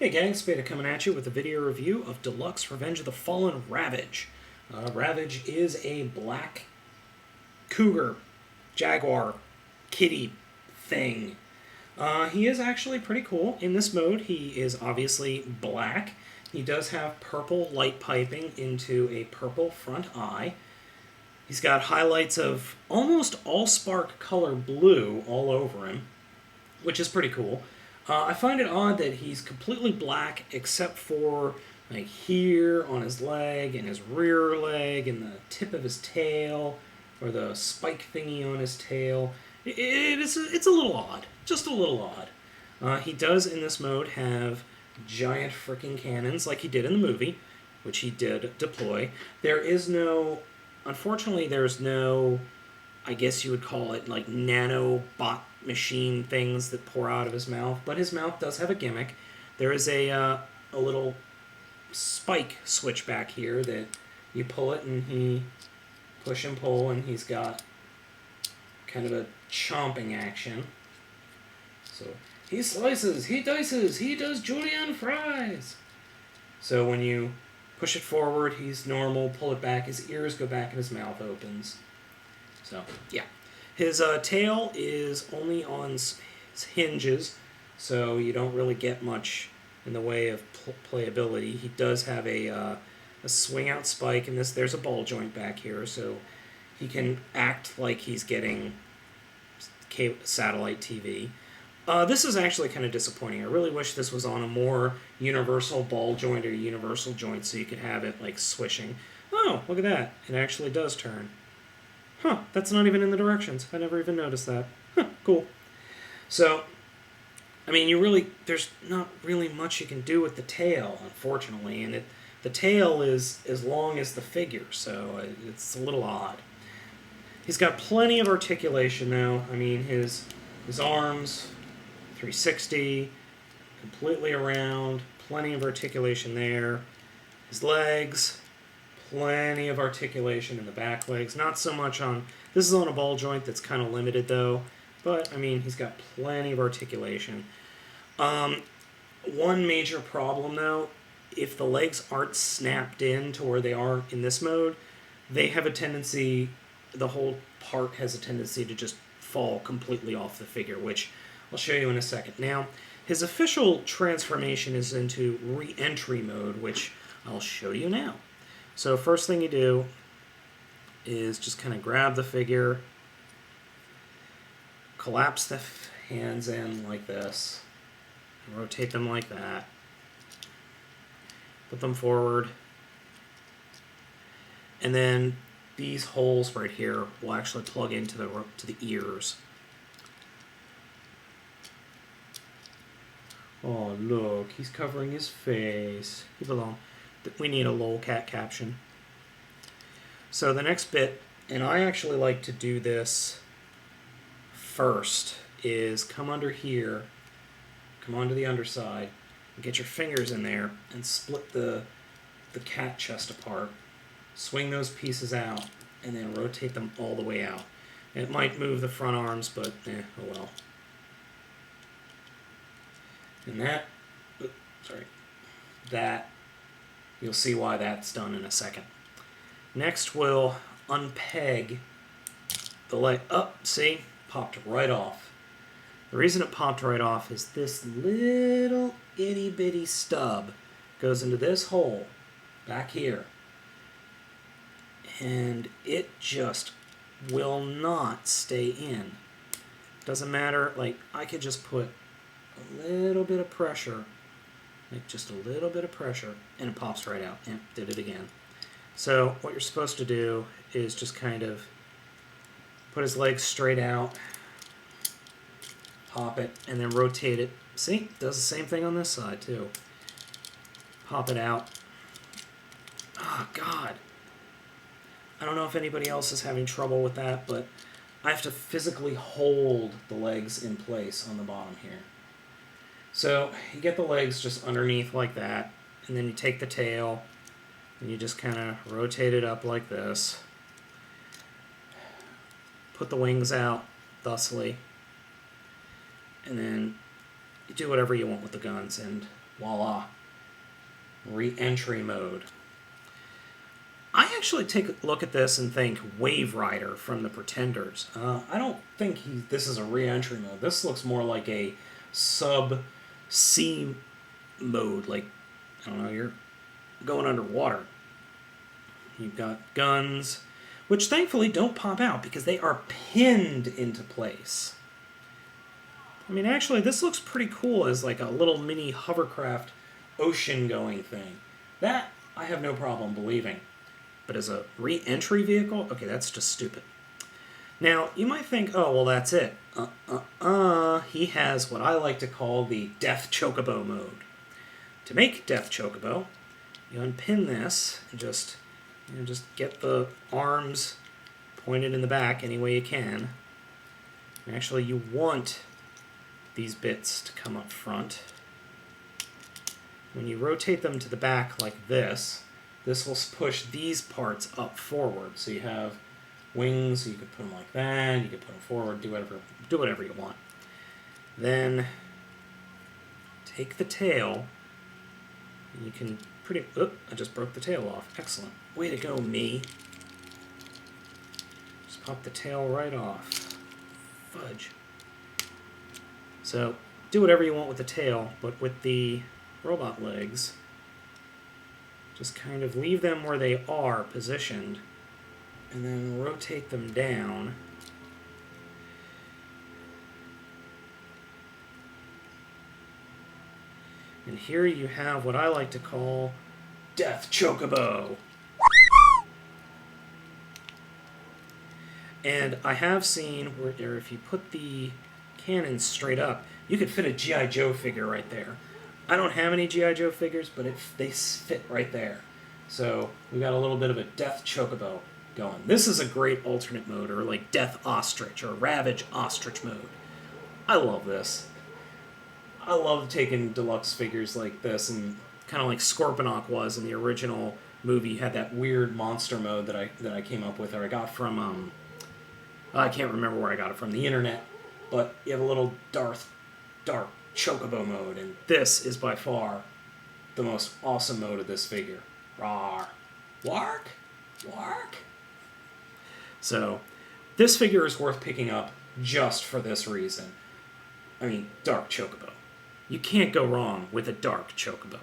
Hey gang, Spada coming at you with a video review of Deluxe Revenge of the Fallen Ravage. Ravage is a black cougar, jaguar, kitty thing. He is actually pretty cool. In this mode, he is obviously black. He does have purple light piping into a purple front eye. He's got highlights of almost all-spark color blue all over him, which is pretty cool. I find it odd that he's completely black except for like here on his leg and his rear leg and the tip of his tail or the spike thingy on his tail. It's a little odd, just a little odd. He does in this mode have giant freaking cannons like he did in the movie, which he did deploy. Unfortunately there's no, I guess you would call it like nanobot machine things that pour out of his mouth, but his mouth does have a gimmick. There is a little spike switch back here that you pull it and he push and pull, and he's got kind of a chomping action. So he slices, he dices, he does julienne fries. So when you push it forward, he's normal. Pull it back, his ears go back and his mouth opens. So, yeah. His tail is only on his hinges, so you don't really get much in the way of playability. He does have a swing-out spike, and there's a ball joint back here, so he can act like he's getting satellite TV. This is actually kind of disappointing. I really wish this was on a more universal ball joint or universal joint so you could have it, like, swishing. Oh, look at that. It actually does turn. Huh, that's not even in the directions. I never even noticed that. Huh, cool. So, I mean, there's not really much you can do with the tail, unfortunately, and the tail is as long as the figure, so it's a little odd. He's got plenty of articulation, though. I mean, his arms, 360, completely around, plenty of articulation there. His legs, plenty of articulation in the back legs. Not so much on... This is on a ball joint that's kind of limited, though. But, I mean, he's got plenty of articulation. One major problem, though, if the legs aren't snapped in to where they are in this mode, they have a tendency... The whole part has a tendency to just fall completely off the figure, which I'll show you in a second. Now, his official transformation is into re-entry mode, which I'll show you now. So first thing you do is just kind of grab the figure, collapse the hands in like this, and rotate them like that, put them forward, and then these holes right here will actually plug into the ears. Oh look, he's covering his face. Leave alone. We need a lolcat caption. So the next bit, and I actually like to do this first, is come under here, come onto the underside, and get your fingers in there and split the cat chest apart. Swing those pieces out, and then rotate them all the way out. It might move the front arms, but oh well. And that, you'll see why that's done in a second. Next, we'll unpeg the leg. See? Popped right off. The reason it popped right off is this little itty-bitty stub goes into this hole back here. And it just will not stay in. Doesn't matter, like, I could just put a little bit of pressure, like just a little bit of pressure, and it pops right out. Yep, did it again. So what you're supposed to do is just kind of put his legs straight out, pop it, and then rotate it. See? Does the same thing on this side, too. Pop it out. Oh, God. I don't know if anybody else is having trouble with that, but I have to physically hold the legs in place on the bottom here. So you get the legs just underneath like that, and then you take the tail, and you just kind of rotate it up like this. Put the wings out thusly, and then you do whatever you want with the guns, and Voila. Re-entry mode. I actually take a look at this and think Wave Rider from the Pretenders. I don't think this is a re-entry mode. This looks more like a sub-sea mode. Like, I don't know, you're going underwater. You've got guns, which thankfully don't pop out because they are pinned into place. I mean, actually, this looks pretty cool as like a little mini hovercraft ocean-going thing. That I have no problem believing. But as a re-entry vehicle, okay, that's just stupid. Now, you might think, oh, well, that's it. He has what I like to call the Death Chocobo mode. To make Death Chocobo, you unpin this and just get the arms pointed in the back any way you can. And actually, you want these bits to come up front. When you rotate them to the back like this will push these parts up forward. So you have wings, so you could put them like that, you could put them forward, do whatever you want. Then take the tail, and you can I just broke the tail off. Excellent. Way to go, me. Just pop the tail right off. Fudge. So, do whatever you want with the tail, but with the robot legs, just kind of leave them where they are positioned, and then rotate them down. And here you have what I like to call Death Chocobo. And I have seen where if you put the cannon straight up, you could fit a G.I. Joe figure right there. I don't have any G.I. Joe figures, but they fit right there. So we got a little bit of a Death Chocobo going. This is a great alternate mode, or like Death Ostrich, or Ravage Ostrich mode. I love this. I love taking deluxe figures like this, and kind of like Scorponok was in the original movie. You had that weird monster mode that I came up with, or I got from I can't remember where I got it from, the internet. But you have a little dark Chocobo mode, and this is by far the most awesome mode of this figure. Rawr. Wark? Wark? So, this figure is worth picking up just for this reason. I mean, Dark Chocobo. You can't go wrong with a Dark Chocobo.